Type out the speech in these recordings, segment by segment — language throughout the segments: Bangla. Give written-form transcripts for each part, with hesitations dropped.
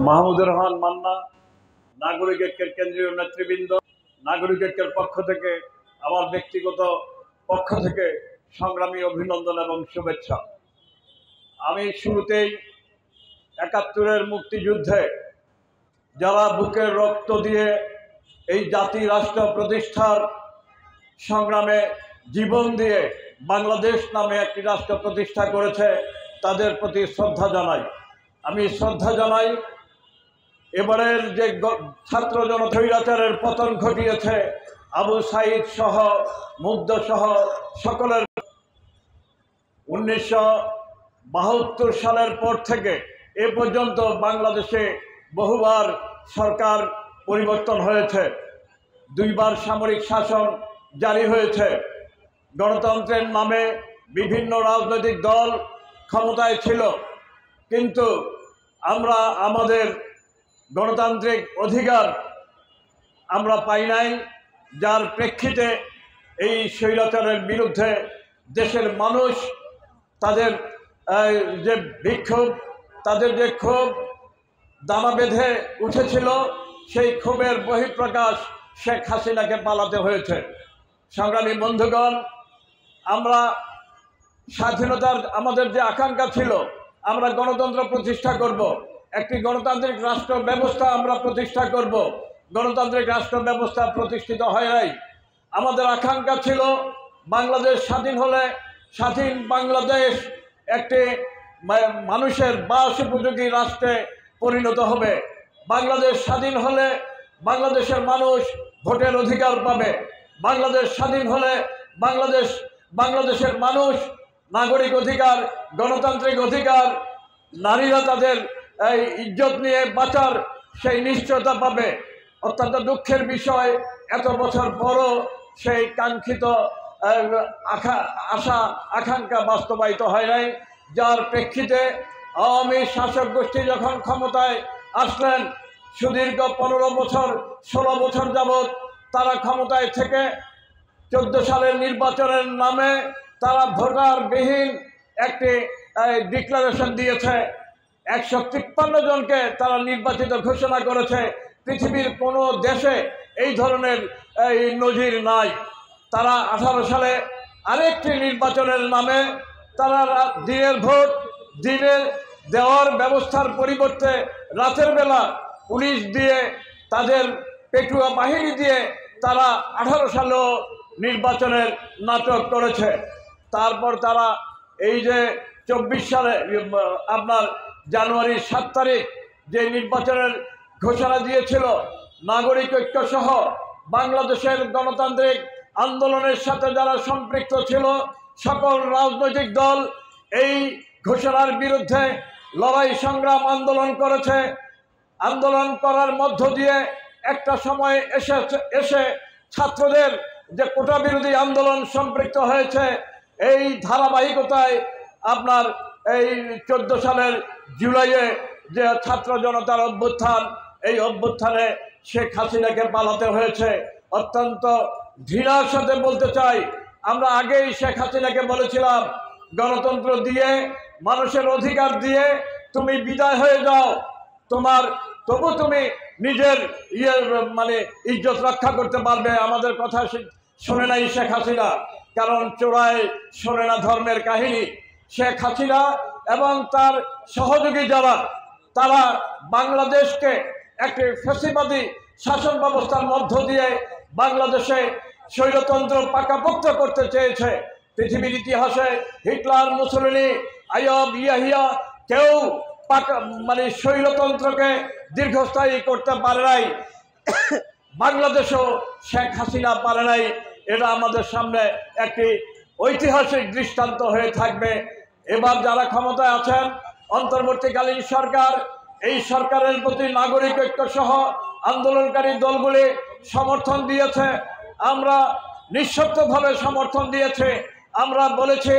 মাহমুদুর রহমান মান্না, নাগরিক ঐক্যের কেন্দ্রীয় নেতৃবৃন্দ, নাগরিক ঐক্যের পক্ষ থেকে আমার ব্যক্তিগত পক্ষ থেকে সংগ্রামী অভিনন্দন এবং শুভেচ্ছা। আমি শুরুতেই ৭১-এর মুক্তিযুদ্ধে যারা বুকের রক্ত দিয়ে এই জাতি রাষ্ট্র প্রতিষ্ঠার সংগ্রামে জীবন দিয়ে বাংলাদেশ নামে একটি রাষ্ট্র প্রতিষ্ঠা করেছে, তাদের প্রতি শ্রদ্ধা জানাই। আমি শ্রদ্ধা জানাই এবারের যে ছাত্র জনস্বৈরাচারের পতন ঘটিয়েছে, আবু সাইদ সহ মুগ্ধ সহ সকলের ১৯৭২ সালের পর থেকে এ পর্যন্ত বাংলাদেশে বহুবার সরকার পরিবর্তন হয়েছে, দুইবার সামরিক শাসন জারি হয়েছে, গণতন্ত্রের নামে বিভিন্ন রাজনৈতিক দল ক্ষমতায় ছিল, কিন্তু আমরা আমাদের গণতান্ত্রিক অধিকার আমরা পাই নাই, যার প্রেক্ষিতে এই স্বৈরাচারের বিরুদ্ধে দেশের মানুষ তাদের যে বিক্ষোভ, তাদের যে ক্ষোভ দানা বেঁধে উঠেছিল, সেই ক্ষোভের বহিঃপ্রকাশ শেখ হাসিনাকে পালাতে হয়েছে। সংগ্রামী বন্ধুগণ, আমরা স্বাধীনতার আমাদের যে আকাঙ্ক্ষা ছিল, আমরা গণতন্ত্র প্রতিষ্ঠা করব, একটি গণতান্ত্রিক রাষ্ট্র ব্যবস্থা আমরা প্রতিষ্ঠা করব। গণতান্ত্রিক রাষ্ট্র ব্যবস্থা প্রতিষ্ঠিত হয় নাই। আমাদের আকাঙ্ক্ষা ছিল বাংলাদেশ স্বাধীন হলে স্বাধীন বাংলাদেশ একটি মানুষের বাস উপযোগী রাষ্ট্রে পরিণত হবে। বাংলাদেশ স্বাধীন হলে বাংলাদেশের মানুষ ভোটের অধিকার পাবে। বাংলাদেশ স্বাধীন হলে বাংলাদেশের মানুষ নাগরিক অধিকার, গণতান্ত্রিক অধিকার, নারীরা তাদের ইজ্জত নিয়ে বাঁচার সেই নিশ্চয়তা পাবে। অত্যন্ত দুঃখের বিষয়, এত বছর পরও সেই কাঙ্ক্ষিত আশা আকাঙ্ক্ষা বাস্তবায়িত হয় নাই, যার প্রেক্ষিতে আওয়ামী শাসক গোষ্ঠী যখন ক্ষমতায় আসলেন, সুদীর্ঘ 15 বছর 16 বছর যাবৎ তারা ক্ষমতায় থেকে 14 সালের নির্বাচনের নামে তারা ভোটারবিহীন একটি ডিক্লারেশন দিয়েছে। 153 জনকে তারা নির্বাচিত ঘোষণা করেছে। পৃথিবীর কোনো দেশে এই ধরনের নজির নাই। তারা 18 সালে আরেকটি নির্বাচনের নামে তারা দিনের ভোট দিনে দেওয়ার ব্যবস্থার পরিবর্তে রাতের বেলা পুলিশ দিয়ে, তাদের পেটুয়া বাহিনী দিয়ে তারা 18 সালেও নির্বাচনের নাটক করেছে। তারপর তারা এই যে 24 সালে আপনার জানুয়ারির 7 তারিখ যে নির্বাচনের ঘোষণা দিয়েছিল, নাগরিক ঐক্য সহ বাংলাদেশের গণতান্ত্রিক আন্দোলনের সাথে যারা সম্পৃক্ত ছিল সকল রাজনৈতিক দল এই ঘোষণার বিরুদ্ধে লড়াই সংগ্রাম আন্দোলন করেছে। আন্দোলন করার মধ্য দিয়ে একটা সময় এসে ছাত্রদের যে কোটা বিরোধী আন্দোলন সম্পৃক্ত হয়েছে, এই ধারাবাহিকতায় আপনার এই 14 সালের জুলাইয়ে যে ছাত্র জনতার অভ্যুত্থান, এই অভ্যুত্থানে শেখ হাসিনাকে পালাতে হয়েছে। অত্যন্ত ঘৃণার সাথে বলতে চাই, আমরা আগেই শেখ হাসিনাকে বলেছিলাম, গণতন্ত্র দিয়ে মানুষের অধিকার দিয়ে তুমি বিদায় হয়ে যাও, তবু তুমি নিজের ইজ্জত রক্ষা করতে পারবে। আমাদের কথা শোনে নাই শেখ হাসিনা, কারণ চোরায় শোনে না ধর্মের কাহিনী। শেখ হাসিনা এবং তার সহযোগী যারা, তারা বাংলাদেশকে একটি ফ্যাসিবাদী শাসন ব্যবস্থার মধ্য দিয়ে বাংলাদেশে স্বৈরতন্ত্র পাকাপোক্ত করতে চেয়েছে। পৃথিবীর ইতিহাসে হিটলার, মুসলিনি, আইয়ুব, ইয়াহিয়া কেউ স্বৈরতন্ত্রকে দীর্ঘস্থায়ী করতে পারে নাই। বাংলাদেশও শেখ হাসিনা পারে নাই। এটা আমাদের সামনে একটি ঐতিহাসিক দৃষ্টান্ত হয়ে থাকবে। এবার যারা ক্ষমতায় আছেন, অন্তর্বর্তীকালীন সরকার, এই সরকারের প্রতি নাগরিক ঐক্য সহ আন্দোলনকারী দলগুলি সমর্থন দিয়েছে। আমরা নিঃশর্তভাবে সমর্থন দিয়েছে। আমরা বলেছি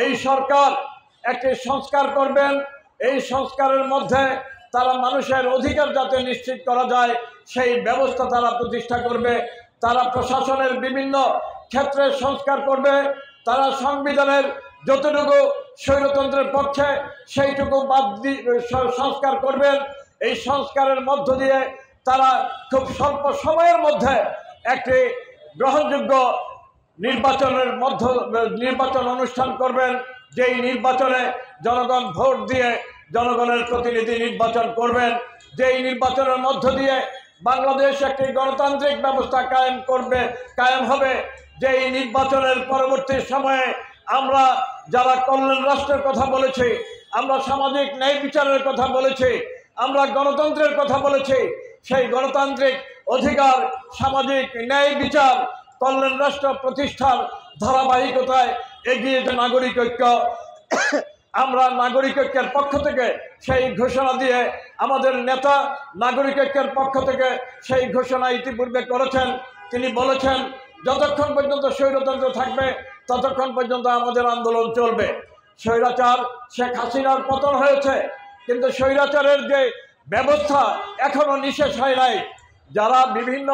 এই সরকার একটি সংস্কার করবেন, এই সংস্কারের মধ্যে তারা মানুষের অধিকার যাতে নিশ্চিত করা যায় সেই ব্যবস্থা তারা প্রতিষ্ঠা করবে। তারা প্রশাসনের বিভিন্ন ক্ষেত্রে সংস্কার করবে। তারা সংবিধানের যতটুকু স্বৈরতন্ত্রের পক্ষে সেইটুকু বাদ দিয়ে সংস্কার করবেন এই সংস্কারের মধ্য দিয়ে তারা খুব স্বল্প সময়ের মধ্যে একটি গ্রহণযোগ্য নির্বাচন অনুষ্ঠান করবেন, যেই নির্বাচনে জনগণ ভোট দিয়ে জনগণের প্রতিনিধি নির্বাচন করবেন, যেই নির্বাচনের মধ্য দিয়ে বাংলাদেশ একটি গণতান্ত্রিক ব্যবস্থা কায়েম হবে, যেই নির্বাচনের পরবর্তী সময়ে আমরা যারা কল্যাণ রাষ্ট্রের কথা বলেছি, আমরা সামাজিক ন্যায় বিচারের কথা বলেছি, আমরা গণতন্ত্রের কথা বলেছি, সেই গণতান্ত্রিক অধিকার, সামাজিক ন্যায় বিচার, কল্যাণ রাষ্ট্র প্রতিষ্ঠার ধারাবাহিকতায় এগিয়ে যে নাগরিক ঐক্য, আমরা নাগরিক ঐক্যের পক্ষ থেকে সেই ঘোষণা দিয়ে আমাদের নেতা নাগরিক ঐক্যের পক্ষ থেকে সেই ঘোষণা ইতিপূর্বে করেছেন। তিনি বলেছেন যতক্ষণ পর্যন্ত স্বৈরতন্ত্র থাকবে ততক্ষণ পর্যন্ত আমাদের আন্দোলন চলবে। স্বৈরাচার শেখ হাসিনার পতন হয়েছে, কিন্তু স্বৈরাচারের যে ব্যবস্থা এখনো নিঃশেষ হয় নাই। যারা বিভিন্ন